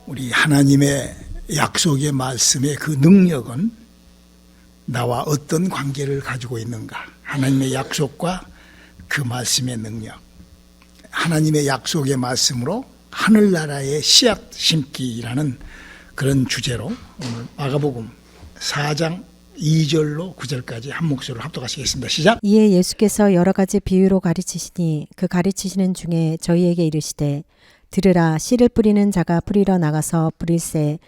우리 하나님의 약속의 말씀의 그 능력은 나와 어떤 관계를 가지고 있는가? 하나님의 약속과 그 말씀의 능력. 하나님의 약속의 말씀으로 하늘나라의 씨앗 심기라는 그런 주제로 오늘 마가복음 4장 2절로 9절까지 한 목소리로 합독하시겠습니다. 시작. 이에 예수께서 여러 가지 비유로 가르치시니 그 가르치시는 중에 저희에게 이르시되 들으라. 씨를 뿌리는 자가 뿌리러 나가서 뿌릴새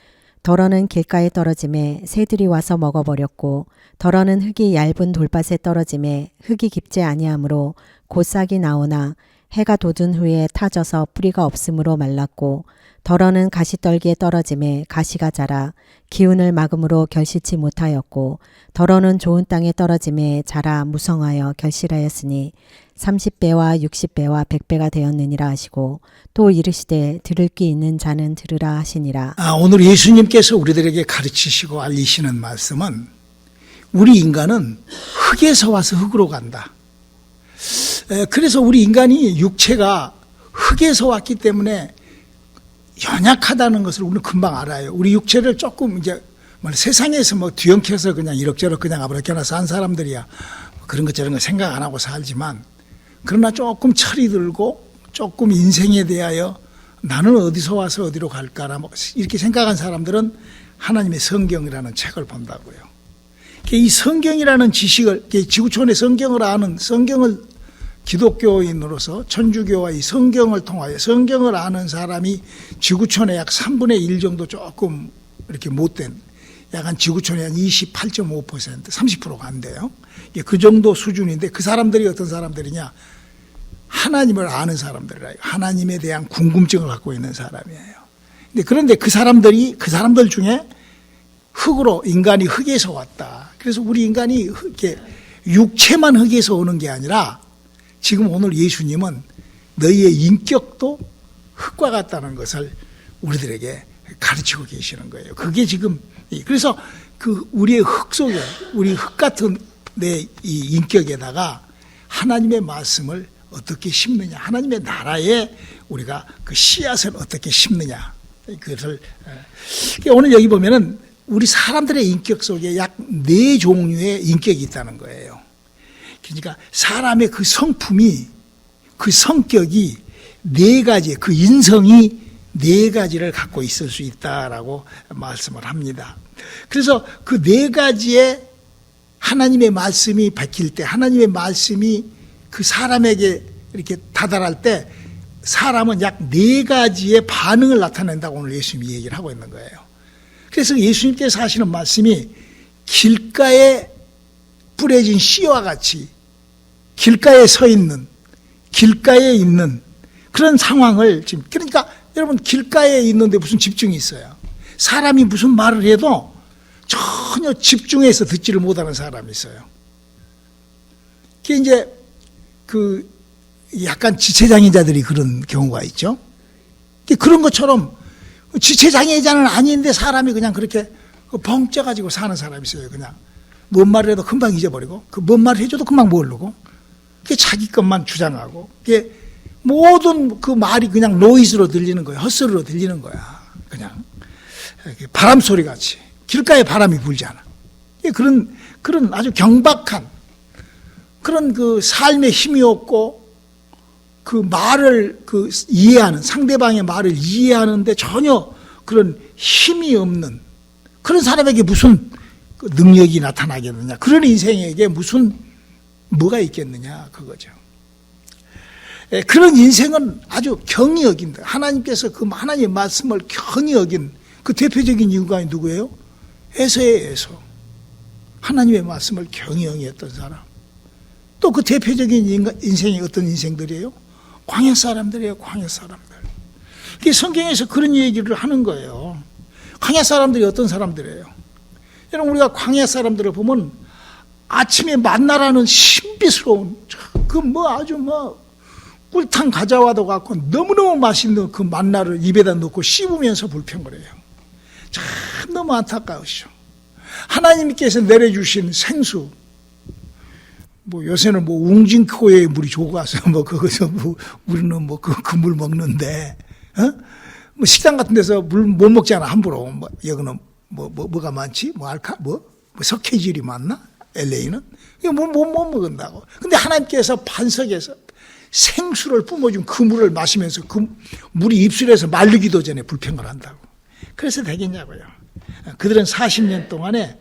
덜어는 길가에 떨어짐에 새들이 와서 먹어버렸고 덜어는 흙이 얇은 돌밭에 떨어짐에 흙이 깊지 아니하므로 곧 싹이 나오나 해가 돋은 후에 타져서 뿌리가 없으므로 말랐고 덜어는 가시떨기에 떨어짐에 가시가 자라 기운을 막음으로 결실치 못하였고 덜어는 좋은 땅에 떨어짐에 자라 무성하여 결실하였으니 30배와 60배와 100배가 되었느니라 하시고 또 이르시되 들을 귀 있는 자는 들으라 하시니라. 오늘 예수님께서 우리들에게 가르치시고 알리시는 말씀은 우리 인간은 흙에서 와서 흙으로 간다. 그래서 우리 인간이 육체가 흙에서 왔기 때문에 연약하다는 것을 우리는 금방 알아요. 우리 육체를 조금 이제 세상에서 뒤엉켜서 그냥 이럭저럭 그냥 아무렇게나 산 사람들이야 그런 것 저런 거 생각 안 하고 살지만, 그러나 조금 철이 들고 조금 인생에 대하여 나는 어디서 와서 어디로 갈까라 이렇게 생각한 사람들은 하나님의 성경이라는 책을 본다고요. 이 성경이라는 지식을, 지구촌의 성경을 아는, 성경을 기독교인으로서 천주교와 이 성경을 통하여 성경을 아는 사람이 지구촌의 약 3분의 1 정도 조금 이렇게 못된, 약간 지구촌의 한 28.5%, 30%가 안 돼요. 그 정도 수준인데 그 사람들이 어떤 사람들이냐? 하나님을 아는 사람들이라요. 하나님에 대한 궁금증을 갖고 있는 사람이에요. 그런데 그 사람들 중에 흙으로, 인간이 흙에서 왔다. 그래서 우리 인간이 이렇게 육체만 흙에서 오는 게 아니라 지금 오늘 예수님은 너희의 인격도 흙과 같다는 것을 우리들에게 가르치고 계시는 거예요. 그게 지금, 그래서 그 우리의 흙 속에, 우리 흙 같은 내 이 인격에다가 하나님의 말씀을 어떻게 심느냐, 하나님의 나라에 우리가 그 씨앗을 어떻게 심느냐, 그것을 오늘 여기 보면은 우리 사람들의 인격 속에 약 4종류의 인격이 있다는 거예요. 그러니까 사람의 그 성품이, 그 성격이 4가지, 그 인성이 4가지를 갖고 있을 수 있다라고 말씀을 합니다. 그래서 그 4가지의 하나님의 말씀이 밝힐 때, 하나님의 말씀이 그 사람에게 이렇게 다다를 때 사람은 약 4가지의 반응을 나타낸다고 오늘 예수님이 얘기를 하고 있는 거예요. 그래서 예수님께서 하시는 말씀이 길가에 뿌려진 씨와 같이 길가에 서 있는, 길가에 있는 그런 상황을 지금, 그러니까 여러분 길가에 있는데 무슨 집중이 있어요? 사람이 무슨 말을 해도 전혀 집중해서 듣지를 못하는 사람이 있어요. 그게 이제 그 약간 지체장애자들이 그런 경우가 있죠. 그런 것처럼 지체장애자는 아닌데 사람이 그냥 그렇게 벙쪄가지고 사는 사람이 있어요. 그냥 뭔 말을 해도 금방 잊어버리고, 그 뭔 말을 해줘도 금방 모르고, 그게 자기 것만 주장하고, 그게 모든 그 말이 그냥 노이즈로 들리는 거야. 헛소리로 들리는 거야. 그냥 바람 소리 같이 길가에 바람이 불잖아. 그런 아주 경박한 그런 그 삶의 힘이 없고, 그 말을 이해하는, 상대방의 말을 이해하는데 전혀 그런 힘이 없는 그런 사람에게 무슨 그 능력이 나타나겠느냐, 그런 인생에게 무슨 뭐가 있겠느냐, 그거죠. 그런 인생은 아주 경히 여긴다. 하나님께서 그 하나님의 말씀을 경히 여긴 그 대표적인 이유가 누구예요? 에서예요. 에서. 하나님의 말씀을 경히 여겼던 사람. 또 그 대표적인 인생이 어떤 인생들이에요? 광야 사람들이에요. 광야 사람들. 성경에서 그런 얘기를 하는 거예요. 광야 사람들이 어떤 사람들이에요? 여러분, 우리가 광야 사람들을 보면 아침에 만나라는 신비스러운 아주 꿀탕 가져와도 갖고 너무너무 맛있는 그 만나를 입에다 넣고 씹으면서 불평을 해요. 참 너무 안타까우시죠. 하나님께서 내려주신 생수, 요새는 웅진코에 물이 좋아서 거기서 우리는 그 물 먹는데, 뭐 식당 같은 데서 물 못 먹잖아, 함부로. 뭐, 여기는 뭐가 많지? 석회질이 많나? LA는? 이거 못 먹는다고. 근데 하나님께서 반석에서 생수를 뿜어준 그 물을 마시면서 그 물이 입술에서 마르기도 전에 불평을 한다고. 그래서 되겠냐고요. 그들은 40년 동안에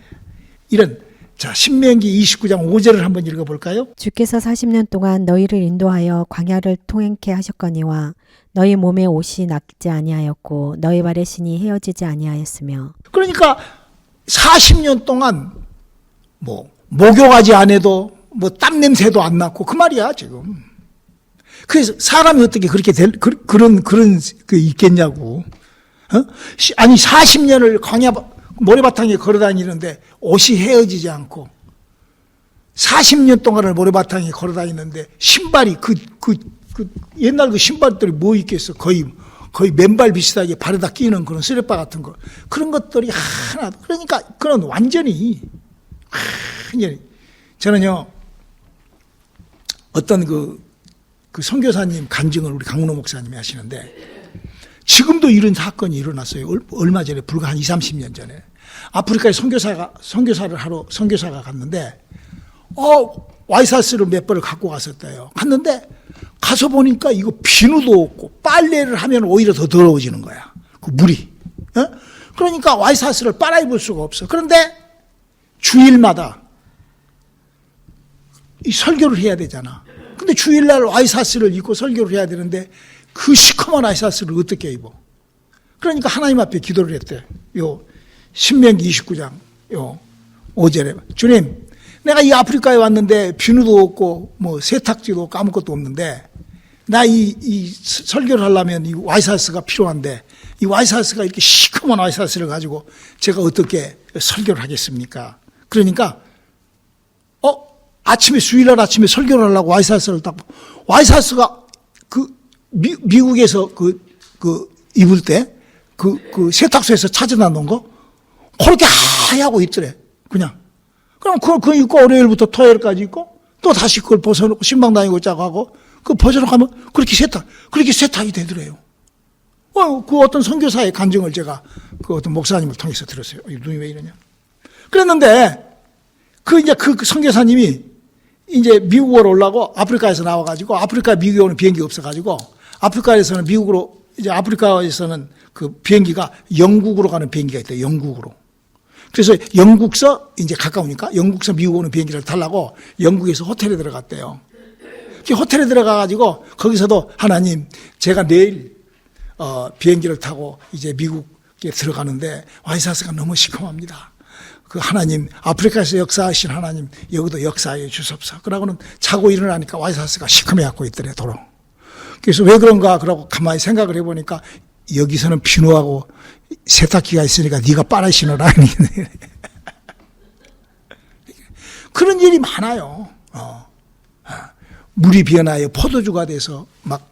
이런, 자, 신명기 29장 5절을 한번 읽어볼까요? 주께서 40년 동안 너희를 인도하여 광야를 통행케 하셨거니와 너희 몸에 옷이 낫지 아니하였고 너희 발의 신이 헤어지지 아니하였으며. 그러니까 40년 동안 목욕하지 않아도 땀 냄새도 안 났고 그 말이야 지금. 그래서 사람이 어떻게 그렇게 그런 있겠냐고. 아니 40년을 광야 모래바탕에 걸어다니는데 옷이 헤어지지 않고 40년 동안을 모래바탕에 걸어다니는데 신발이 옛날 그 신발들이 뭐 있겠어. 거의 맨발 비슷하게 발에다 끼는 그런 쓰레빠 같은 거. 그런 것들이 하나. 그러니까 그런 완전히 저는요 어떤 그 선교사님 간증을 우리 강문호 목사님이 하시는데 지금도 이런 사건이 일어났어요. 얼마 전에 불과 한 20, 30년 전에 아프리카에 선교사가 갔는데 와이사스를 몇 벌을 갖고 갔었대요. 갔는데 가서 보니까 이거 비누도 없고 빨래를 하면 오히려 더 더러워지는 거야. 그 물이. 그러니까 와이사스를 빨아 입을 수가 없어. 그런데 주일마다 이 설교를 해야 되잖아. 근데 주일날 와이사스를 입고 설교를 해야 되는데 그 시커먼 와이사스를 어떻게 입어? 그러니까 하나님 앞에 기도를 했대. 신명기 29장 5절에 주님, 내가 이 아프리카에 왔는데 비누도 없고 세탁지도 없고 아무것도 없는데 나 이 설교를 하려면 이 와이사스가 필요한데 이 와이사스가 이렇게 시커먼 와이사스를 가지고 제가 어떻게 설교를 하겠습니까? 그러니까 주일날 아침에 설교를 하려고 와이사스를 딱 와이사스가 미국에서 입을 때 세탁소에서 찾아다 놓은 거 그렇게 하얗고 있더래. 그냥. 그럼 그거 입고 월요일부터 토요일까지 입고 또 다시 그걸 벗어놓고 신방 다니고 짜고 하고 그거 벗어놓고 하면 그렇게 세탁이 되더래요. 그 어떤 선교사의 간증을 제가 그 어떤 목사님을 통해서 들었어요. 눈이 왜 이러냐. 그랬는데 그 선교사님이 이제 미국으로 오려고 아프리카에서 나와가지고 아프리카 미국에 오는 비행기 없어가지고 아프리카에서는 그 비행기가 영국으로 가는 비행기가 있대요. 영국으로. 그래서 영국서 이제 가까우니까 영국서 미국 오는 비행기를 타려고 영국에서 호텔에 들어갔대요. 호텔에 들어가가지고 거기서도 하나님 제가 내일 비행기를 타고 이제 미국에 들어가는데 와이사스가 너무 시커멉니다. 그 하나님 아프리카에서 역사하신 하나님 여기도 역사해 주옵소서. 그러고는 자고 일어나니까 와이사스가 시커매갖고 있더래 도로. 그래서 왜 그런가 그러고 가만히 생각을 해보니까 여기서는 비누하고 세탁기가 있으니까 네가 빨아 신어라. 그런 일이 많아요. 물이 변하여 포도주가 돼서 막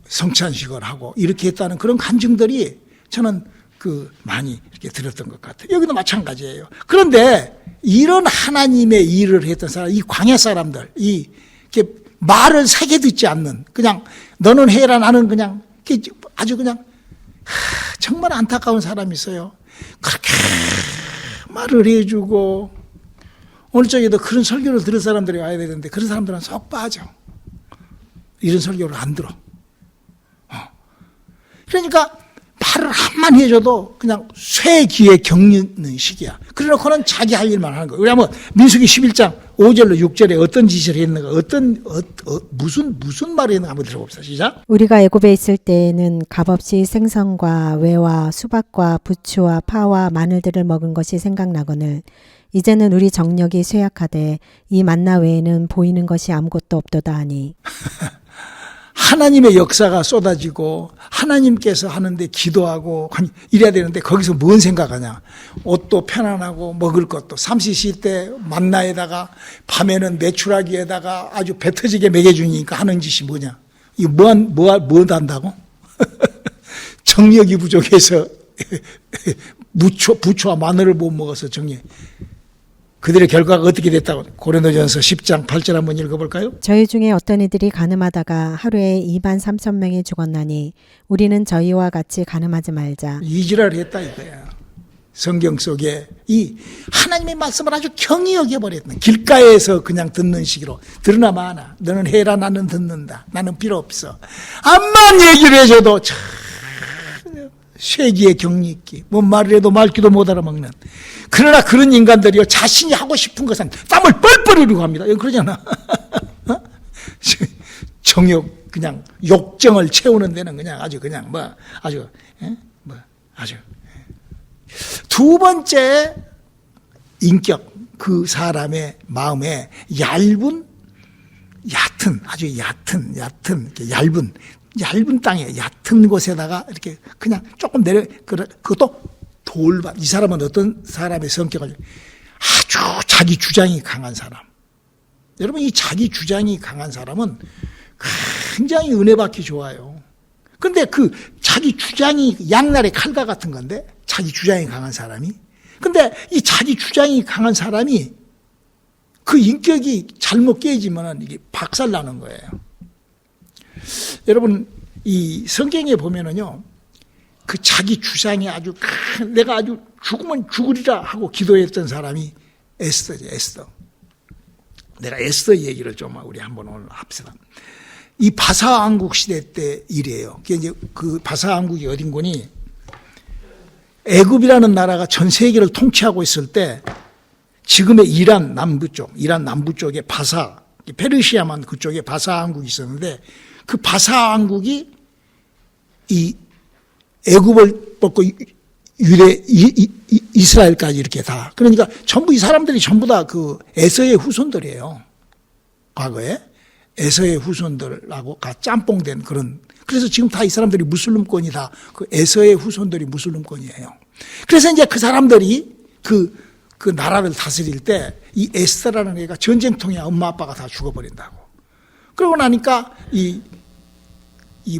성찬식을 하고 이렇게 했다는 그런 간증들이 저는 많이 이렇게 들었던 것 같아요. 여기도 마찬가지예요. 그런데 이런 하나님의 일을 했던 사람, 이 광야 사람들, 이렇게 말을 세게 듣지 않는, 그냥 너는 해라 나는 그냥 아주 그냥 정말 안타까운 사람이 있어요. 그렇게 말을 해주고 오늘 저기도 그런 설교를 들은 사람들이 와야 되는데 그런 사람들은 속 빠져. 이런 설교를 안 들어. 그러니까 말을 한마디 해줘도 그냥 쇠 귀에 겪는 시기야. 그래놓고는 자기 할 일만 하는 거야. 왜냐하면 민수기 11장 5절로 6절에 어떤 짓을 했는가, 무슨 말을 했는가 한번 들어봅시다. 시작. 우리가 애굽에 있을 때에는 값없이 생선과 외와 수박과 부추와 파와 마늘들을 먹은 것이 생각나거늘 이제는 우리 정력이 쇠약하되 이 만나 외에는 보이는 것이 아무것도 없도다 하니. 하나님의 역사가 쏟아지고 하나님께서 하는데 기도하고 이래야 되는데 거기서 뭔 생각하냐. 옷도 편안하고 먹을 것도 삼시시 때 만나에다가 밤에는 메추라기에다가 아주 배 터지게 먹여주니까 하는 짓이 뭐냐. 이거 뭐 한다고? 정력이 부족해서 부추와 마늘을 못 먹어서 정력. 그들의 결과가 어떻게 됐다고 고린도전서 10장 8절 한번 읽어볼까요? 저희 중에 어떤 이들이 간음하다가 하루에 2만 3천 명이 죽었나니 우리는 저희와 같이 간음하지 말자. 이지랄을 했다 이거야. 성경 속에 이 하나님의 말씀을 아주 경히 여겨버렸다. 길가에서 그냥 듣는 식으로 들으나 마나 너는 해라 나는 듣는다. 나는 필요 없어. 암만 얘기를 해줘도 참 쇠기의 경리 있기. 뭔 말을 해도 말귀도 못 알아먹는. 그러나 그런 인간들이요 자신이 하고 싶은 것은 땀을 뻘뻘 흘리고 합니다. 이건 그러잖아. 정욕 그냥 욕정을 채우는 데는 그냥 아주 그냥 아주 아주. 두 번째 인격 그 사람의 마음에 얇은 아주 얕은 이렇게 얇은 땅에 얕은 곳에다가 이렇게 그냥 조금 그것도 돌밭. 이 사람은 어떤 사람의 성격을 아주 자기 주장이 강한 사람. 여러분 이 자기 주장이 강한 사람은 굉장히 은혜받기 좋아요. 그런데 그 자기 주장이 양날의 칼과 같은 건데 자기 주장이 강한 사람이 근데 이 자기 주장이 강한 사람이 그 인격이 잘못 깨지면 이게 박살나는 거예요. 여러분 이 성경에 보면은요 그 자기 주장이 아주 내가 아주 죽으면 죽으리라 하고 기도했던 사람이 에스더죠. 에스더. 내가 에스더 얘기를 좀 우리 한번 오늘 합시다. 이 바사왕국 시대 때 일이에요. 이제 그 바사왕국이 어딘 거니? 애굽이라는 나라가 전 세계를 통치하고 있을 때 지금의 이란 남부 쪽에 바사, 페르시아만 그쪽에 바사왕국이 있었는데 그 바사왕국이 이 애굽을 벗고 이스라엘까지 이렇게 다. 그러니까 전부 이 사람들이 전부 다 그 에서의 후손들이에요. 과거에. 에서의 후손들하고 짬뽕된 그런. 그래서 지금 다 이 사람들이 무슬림권이 다 그 에서의 후손들이 무슬림권이에요. 그래서 이제 그 사람들이 그 나라를 다스릴 때 이 에스더라는 애가 전쟁통에 엄마 아빠가 다 죽어버린다고. 그러고 나니까 이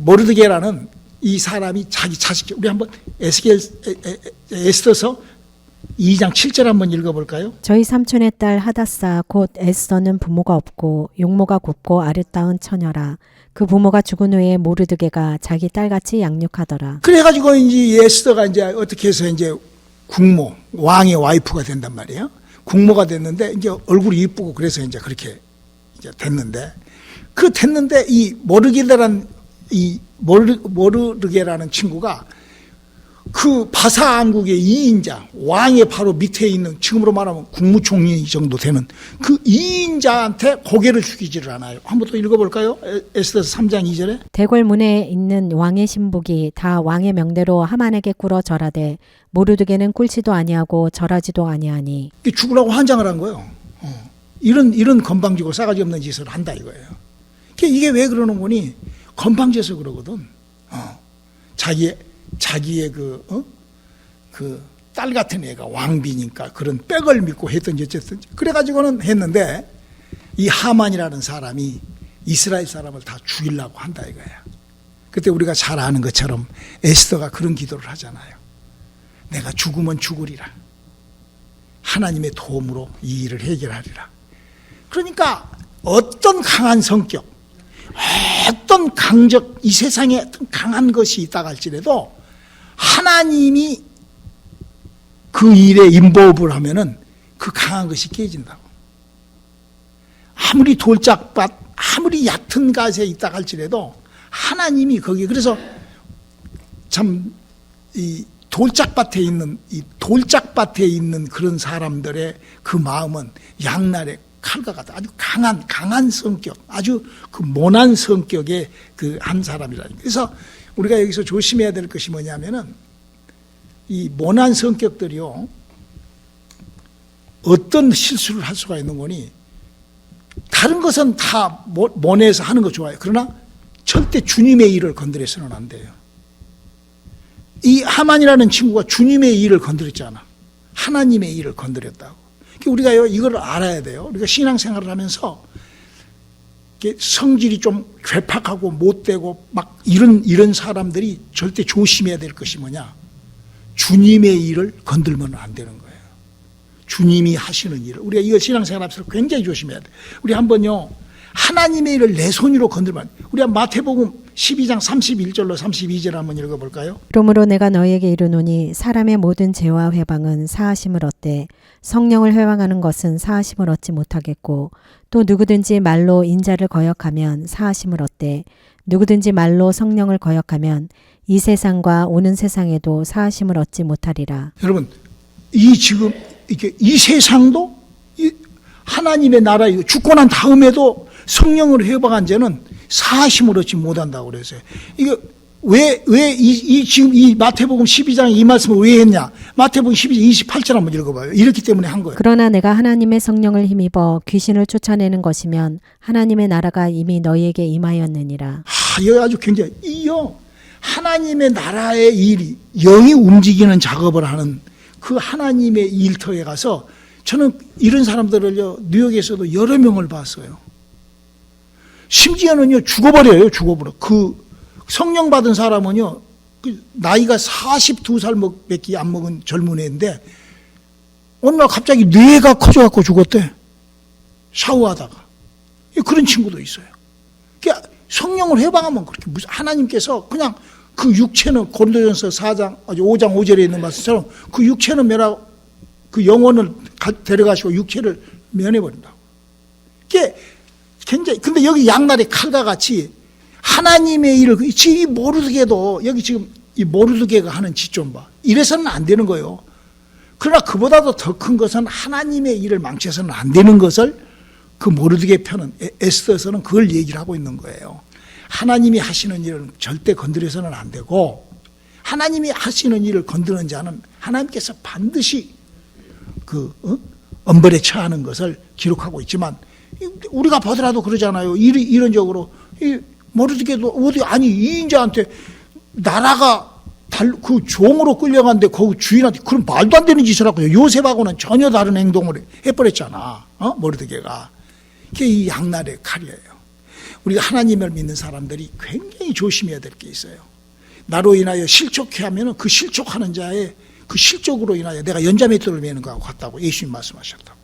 모르드게라는 이 사람이 자기 자식, 우리 한번 에스더서 2장 7절 한번 읽어볼까요? 저희 삼촌의 딸 하다사 곧 에스더는 부모가 없고 용모가 곱고 아릇다운 처녀라. 그 부모가 죽은 후에 모르드게가 자기 딸같이 양육하더라. 그래가지고 이제 에스더가 이제 어떻게 해서 이제 국모, 왕의 와이프가 된단 말이에요. 국모가 됐는데 이제 얼굴이 이쁘고 그래서 이제 그렇게 이제 됐는데 이 모르드게라는 친구가 그 바사왕국의 2인자, 왕의 바로 밑에 있는 지금으로 말하면 국무총리 정도 되는 그 2인자한테 고개를 숙이지를 않아요. 한번 또 읽어볼까요? 에스더서 3장 2절에 대궐문에 있는 왕의 신복이 다 왕의 명대로 하만에게 꿇어 절하되 모르드게는 꿇지도 아니하고 절하지도 아니하니. 죽으라고 환장을 한 거예요. 이런 건방지고 싸가지 없는 짓을 한다 이거예요. 이게 왜 그러는 거니? 건방져서 그러거든. 자기의 그 딸 같은 애가 왕비니까 그런 백을 믿고 했든지 어쨌든지 그래가지고는 했는데 이 하만이라는 사람이 이스라엘 사람을 다 죽이려고 한다 이거야. 그때 우리가 잘 아는 것처럼 에스더가 그런 기도를 하잖아요. 내가 죽으면 죽으리라. 하나님의 도움으로 이 일을 해결하리라. 그러니까 어떤 강한 성격, 어떤 이 세상에 어떤 강한 것이 있다고 할지라도 하나님이 그 일에 인보업을 하면은 그 강한 것이 깨진다고. 아무리 돌짝밭, 아무리 얕은 갓에 있다고 할지라도 하나님이 거기, 그래서 참 이 돌짝밭에 있는 그런 사람들의 그 마음은 양날의 칼과 같아. 아주 강한 성격, 아주 그 모난 성격의 그 한 사람이라는. 그래서 우리가 여기서 조심해야 될 것이 뭐냐면은 이 모난 성격들이요 어떤 실수를 할 수가 있는 거니. 다른 것은 다 모내서 하는 거 좋아요. 그러나 절대 주님의 일을 건드려서는 안 돼요. 이 하만이라는 친구가 주님의 일을 건드렸잖아. 하나님의 일을 건드렸다고. 우리가 이걸 알아야 돼요. 우리가 신앙생활을 하면서 성질이 좀 괴팍하고 못되고 막 이런 사람들이 절대 조심해야 될 것이 뭐냐? 주님의 일을 건들면 안 되는 거예요. 주님이 하시는 일을 우리가 이거 신앙생활 앞에서 굉장히 조심해야 돼. 우리 한번요 하나님의 일을 내 손으로 건들면 우리가 마태복음 12장 31절로 32절 한번 읽어볼까요? 그러므로 내가 너희에게 이르노니 사람의 모든 죄와 회방은 사하심을 얻되 성령을 회방하는 것은 사하심을 얻지 못하겠고 또 누구든지 말로 인자를 거역하면 사하심을 얻되 누구든지 말로 성령을 거역하면 이 세상과 오는 세상에도 사하심을 얻지 못하리라. 여러분 이 지금 이렇게 이 세상도 이 하나님의 나라에 죽고 난 다음에도 성령을 회방한 자는 사하심을 얻지 못한다고 그랬어요. 이게 지금 이 마태복음 12장 이 말씀을 왜 했냐? 마태복음 12장 28절 한번 읽어봐요. 이렇기 때문에 한 거예요. 그러나 내가 하나님의 성령을 힘입어 귀신을 쫓아내는 것이면 하나님의 나라가 이미 너희에게 임하였느니라. 이거 아주 굉장히 이요 하나님의 나라의 일이 영이 움직이는 작업을 하는 그 하나님의 일터에 가서 저는 이런 사람들을요 뉴욕에서도 여러 명을 봤어요. 심지어는요 죽어버려요. 죽어버려. 그 성령 받은 사람은요 그 나이가 42살밖에 안 먹은 젊은 애인데 어느 날 갑자기 뇌가 커져갖고 죽었대. 샤워하다가. 그런 친구도 있어요. 그러니까 성령을 해방하면 그렇게 무슨 하나님께서 그냥 그 육체는 고린도전서 4장 5장 5절에 있는 말씀처럼 그 육체는 그 영혼을 데려가시고 육체를 면해버린다고. 그게 굉장히 근데 여기 양날의 칼과 같이 하나님의 일을 이 모르드게도 여기 지금 이 모르드게가 하는 짓 좀 봐. 이래서는 안 되는 거예요. 그러나 그보다도 더 큰 것은 하나님의 일을 망쳐서는 안 되는 것을 그 모르드게 편은 에스더서는 그걸 얘기를 하고 있는 거예요. 하나님이 하시는 일은 절대 건드려서는 안 되고 하나님이 하시는 일을 건드는 자는 하나님께서 반드시 엄벌에 처하는 것을 기록하고 있지만 우리가 보더라도 그러잖아요. 이런적으로 모르드게도 어디 아니 이 인자한테 나라가 그 종으로 끌려갔는데 거기 주인한테 그런 말도 안 되는 짓을 하고요. 요셉하고는 전혀 다른 행동을 해버렸잖아. 모르드게가. 그게 이 양날의 칼이에요. 우리가 하나님을 믿는 사람들이 굉장히 조심해야 될 게 있어요. 나로 인하여 실족해 하면은 그 실족하는 자의 그 실족으로 인하여 내가 연자맷돌을 매는 거하고 같다고 예수님 말씀하셨다고.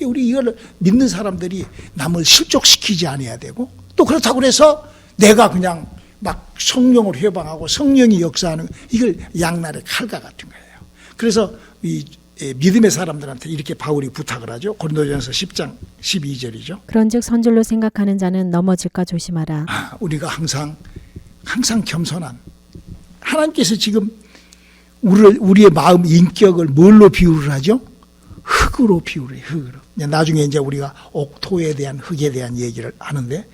우리 이걸 믿는 사람들이 남을 실족시키지 않아야 되고 또 그렇다고 해서 내가 그냥 막 성령을 회방하고 성령이 역사하는 이걸 양날의 칼과 같은 거예요. 그래서 이 믿음의 사람들한테 이렇게 바울이 부탁을 하죠. 고린도전서 10장 12절이죠. 그런즉 선줄로 생각하는 자는 넘어질까 조심하라. 우리가 항상 겸손한 하나님께서 지금 우리의 마음 인격을 뭘로 비유를 하죠? 흙으로 비유를 해요. 흙으로. 나중에 이제 우리가 옥토에 대한 흙에 대한 얘기를 하는데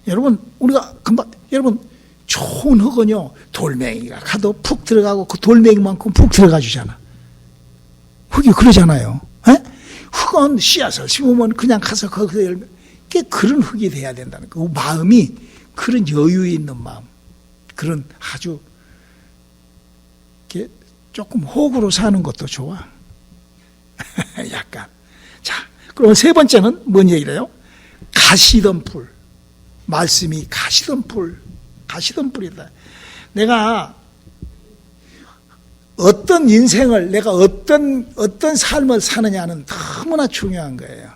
여러분 우리가 금방 여러분 좋은 흙은요 돌멩이가 가도 푹 들어가고 그 돌멩이만큼 푹 들어가 주잖아. 흙이 그러잖아요. 에? 흙은 씨앗을 심으면 그냥 가서 거기서 열면 그런 흙이 돼야 된다는 거. 마음이 그런 여유 있는 마음, 그런 아주 조금 호구로 사는 것도 좋아. 약간. 자, 그럼 세 번째는 뭔 얘기래요? 가시던 풀. 말씀이 가시던 풀이다. 내가 어떤 인생을 내가 어떤 삶을 사느냐는 너무나 중요한 거예요.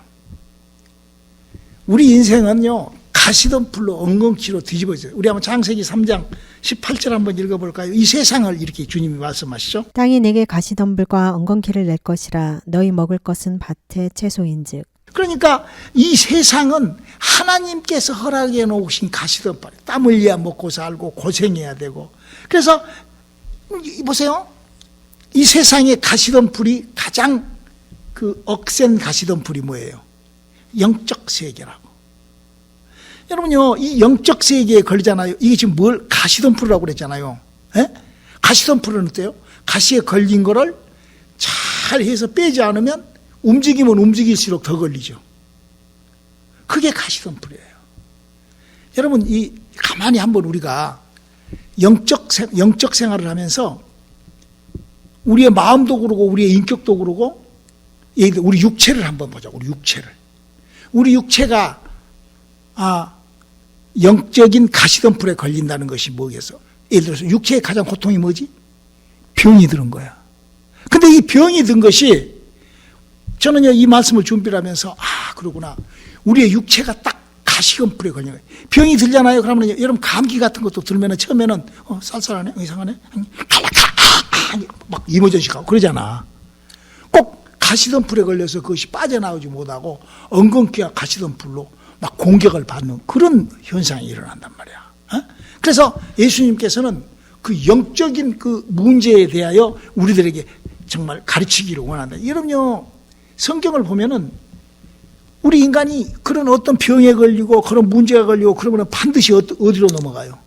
우리 인생은요 가시던 풀로 엉겅퀴로 뒤집어져요. 우리 한번 창세기 3장 18절 한번 읽어볼까요? 이 세상을 이렇게 주님이 말씀하시죠. 땅이 내게 가시덤불과 엉겅퀴를 낼 것이라 너희 먹을 것은 밭의 채소인즉. 그러니까 이 세상은 하나님께서 허락해 놓으신 가시덤불. 땀 흘려야 먹고 살고 고생해야 되고. 그래서 보세요. 이 세상에 가시덤불이 가장 그 억센 가시덤불이 뭐예요? 영적 세계라고. 여러분요, 이 영적 세계에 걸리잖아요. 이게 지금 뭘 가시덤불이라고 그랬잖아요. 에? 가시덤불은 어때요? 가시에 걸린 거를 잘 해서 빼지 않으면 움직이면 움직일수록 더 걸리죠. 그게 가시덤불이에요. 여러분, 가만히 한번 우리가 영적 생활을 하면서 우리의 마음도 그러고 우리의 인격도 그러고 우리 육체를 한번 보자. 우리 육체가 영적인 가시덤불에 걸린다는 것이 뭐겠어? 예를 들어서 육체의 가장 고통이 뭐지? 병이 드는 거야. 근데 이 병이 든 것이 저는요, 이 말씀을 준비를 하면서, 그러구나. 우리의 육체가 딱 가시덤불에 걸린 거예요. 병이 들잖아요. 그러면 여러분 감기 같은 것도 들면은 처음에는, 쌀쌀하네? 이상하네? 막 이머전시 가고 그러잖아. 꼭 가시덤불에 걸려서 그것이 빠져나오지 못하고 엉겅퀴와 가시덤불로 막 공격을 받는 그런 현상이 일어난단 말이야. 그래서 예수님께서는 그 영적인 그 문제에 대하여 우리들에게 정말 가르치기를 원한다. 여러분요, 성경을 보면은 우리 인간이 그런 어떤 병에 걸리고 그런 문제가 걸리고 그러면 반드시 어디로 넘어가요?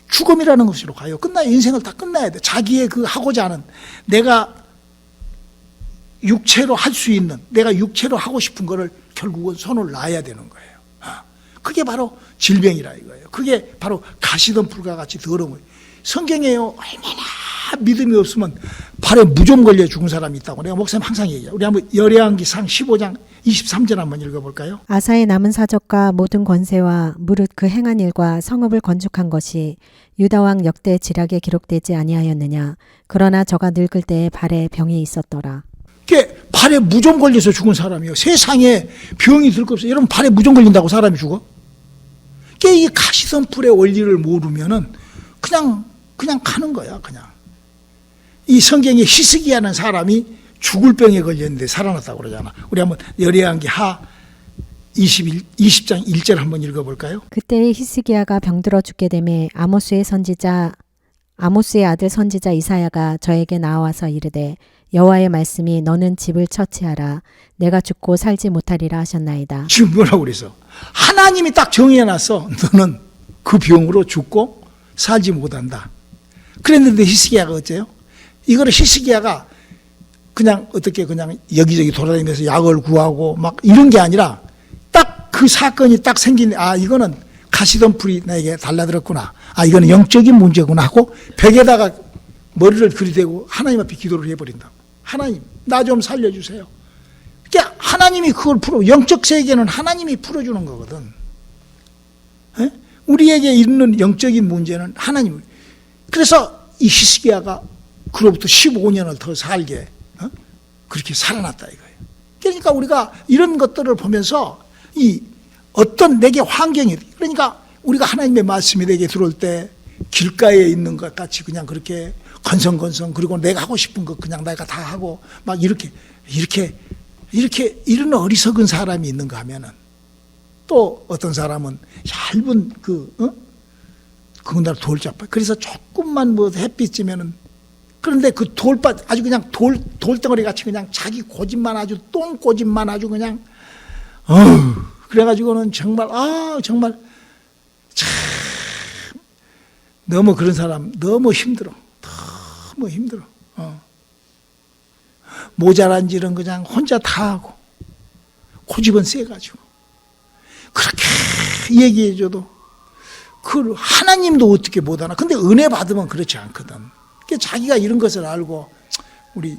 죽음이라는 것으로 가요. 끝나요. 인생을 다 끝나야 돼. 자기의 그 하고자 하는, 내가 육체로 할 수 있는, 내가 육체로 하고 싶은 거를 결국은 손을 놔야 되는 거예요. 그게 바로 질병이라 이거예요. 그게 바로 가시덤불과 같이 더러운 거예요. 성경에요, 얼마나 믿음이 없으면 발에 무좀 걸려 죽은 사람이 있다고 내가 목사님 항상 얘기해요. 우리 한번 열왕기상 15장 23절 한번 읽어볼까요? 아사의 남은 사적과 모든 권세와 무릇 그 행한 일과 성읍을 건축한 것이 유다왕 역대 지략에 기록되지 아니하였느냐. 그러나 저가 늙을 때에 발에 병이 있었더라. 그게 발에 무좀 걸려서 죽은 사람이요. 세상에 병이 들 거 없어요. 여러분 발에 무좀 걸린다고 사람이 죽어? 그게 이 가시덤불의 원리를 모르면은 그냥 가는 거야. 그냥. 이 성경에 히스기야는 사람이 죽을 병에 걸렸는데 살아났다고 그러잖아. 우리 한번 열왕기 하 20장 1절 한번 읽어볼까요? 그때에 히스기야가 병들어 죽게 되매 아모스의 아들 선지자 이사야가 저에게 나와서 이르되 여호와의 말씀이 너는 집을 처치하라. 내가 죽고 살지 못하리라 하셨나이다. 지금 뭐라고 그래서? 하나님이 딱 정해놨어. 너는 그 병으로 죽고 살지 못한다. 그랬는데 히스기야가 어째요? 이거를 히스기야가 그냥 어떻게 그냥 여기저기 돌아다니면서 약을 구하고 막 이런 게 아니라 딱 그 사건이 딱 생긴, 이거는 가시덤불이 나에게 달라들었구나. 이거는 영적인 문제구나 하고 벽에다가 머리를 들이대고 하나님 앞에 기도를 해버린다. 하나님, 나 좀 살려주세요. 그러니까 하나님이 그걸 영적 세계는 하나님이 풀어주는 거거든. 에? 우리에게 있는 영적인 문제는 하나님. 그래서 이 히스기야가 그로부터 15년을 더 살게 그렇게 살아났다 이거예요. 그러니까 우리가 이런 것들을 보면서 이 어떤 내게 환경이, 그러니까 우리가 하나님의 말씀이 내게 들어올 때 길가에 있는 것 같이 그냥 그렇게 건성건성, 그리고 내가 하고 싶은 것 그냥 내가 다 하고 막 이렇게 이런 어리석은 사람이 있는가 하면은, 또 어떤 사람은 얇은 그날 돌잡아. 그래서 조금만 뭐 햇빛 쬐면은, 그런데 그 돌밭 아주 그냥 돌덩어리 같이 그냥 자기 고집만 아주 똥고집만 아주 그냥 그래가지고는 정말 정말 참 너무 그런 사람 너무 힘들어. 모자란 일은 그냥 혼자 다 하고 고집은 세가지고 그렇게 얘기해줘도 그 하나님도 어떻게 못하나. 근데 은혜 받으면 그렇지 않거든. 자기가 이런 것을 알고 우리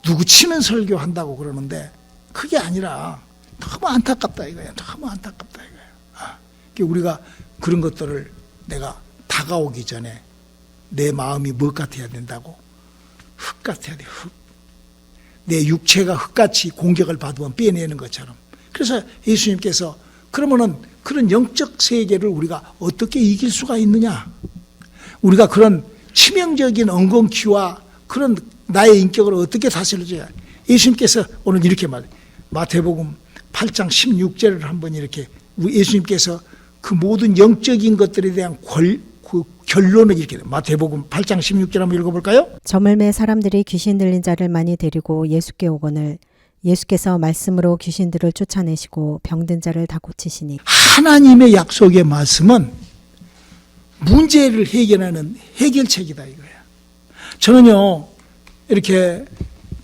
누구 치면 설교한다고 그러는데 그게 아니라 너무 안타깝다 이거야. 너무 안타깝다 이거야. 우리가 그런 것들을 내가 다가오기 전에 내 마음이 뭐 같아야 된다고? 흙 같아야 돼. 흙. 내 육체가 흙같이 공격을 받으면 빼내는 것처럼. 그래서 예수님께서 그러면은 그런 영적 세계를 우리가 어떻게 이길 수가 있느냐? 우리가 그런 치명적인 엉겅퀴와 그런 나의 인격을 어떻게 다스려줘야? 예수님께서 오늘 이렇게 말해요. 마태복음 8장 16절을 한번 이렇게 예수님께서 그 모든 영적인 것들에 대한 그 결론을 이렇게 돼요. 마태복음 8장 16절 한번 읽어볼까요? 저물매 사람들이 귀신 들린 자를 많이 데리고 예수께 오거늘 예수께서 말씀으로 귀신들을 쫓아내시고 병든 자를 다 고치시니. 하나님의 약속의 말씀은 문제를 해결하는 해결책이다 이거야. 저는요 이렇게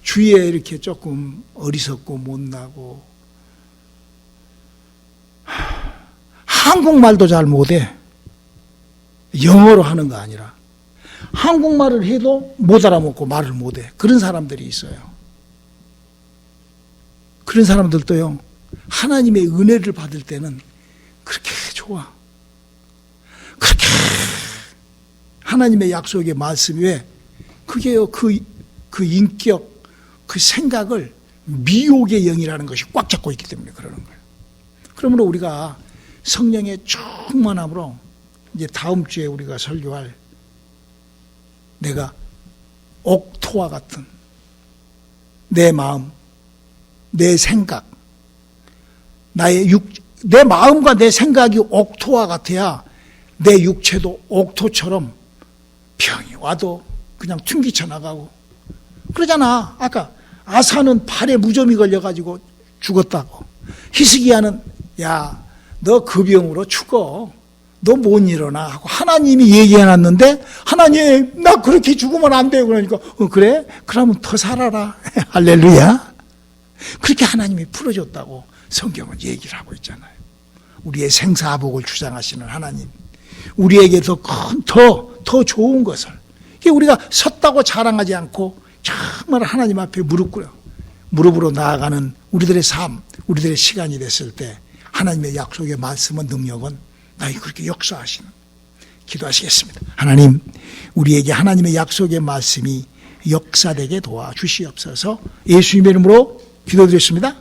주위에 이렇게 조금 어리석고 못나고 한국말도 잘 못해. 영어로 하는 거 아니라 한국말을 해도 못 알아먹고 말을 못해. 그런 사람들이 있어요. 그런 사람들도요 하나님의 은혜를 받을 때는 그렇게 좋아. 그렇게 하나님의 약속의 말씀 왜 그게요 그 인격 그 생각을 미혹의 영이라는 것이 꽉 잡고 있기 때문에 그러는 거예요. 그러므로 우리가 성령의 충만함으로 이제 다음 주에 우리가 설교할 내가 옥토와 같은 내 마음, 내 생각, 내 마음과 내 생각이 옥토와 같아야 내 육체도 옥토처럼 병이 와도 그냥 튕기쳐 나가고 그러잖아. 아까 아사는 팔에 무좀이 걸려가지고 죽었다고. 히스기야는 야, 너 그 병으로 죽어. 너 못 일어나 하고 하나님이 얘기해놨는데 하나님 나 그렇게 죽으면 안 돼. 그러니까 그래? 그러면 더 살아라. 할렐루야. 그렇게 하나님이 풀어줬다고 성경은 얘기를 하고 있잖아요. 우리의 생사복을 주장하시는 하나님, 우리에게 더 좋은 것을 우리가 섰다고 자랑하지 않고 정말 하나님 앞에 무릎으로 나아가는 우리들의 삶, 우리들의 시간이 됐을 때 하나님의 약속의 말씀은 능력은 나에게 그렇게 역사하시는 기도하시겠습니다. 하나님, 우리에게 하나님의 약속의 말씀이 역사되게 도와주시옵소서. 예수님의 이름으로 기도드렸습니다.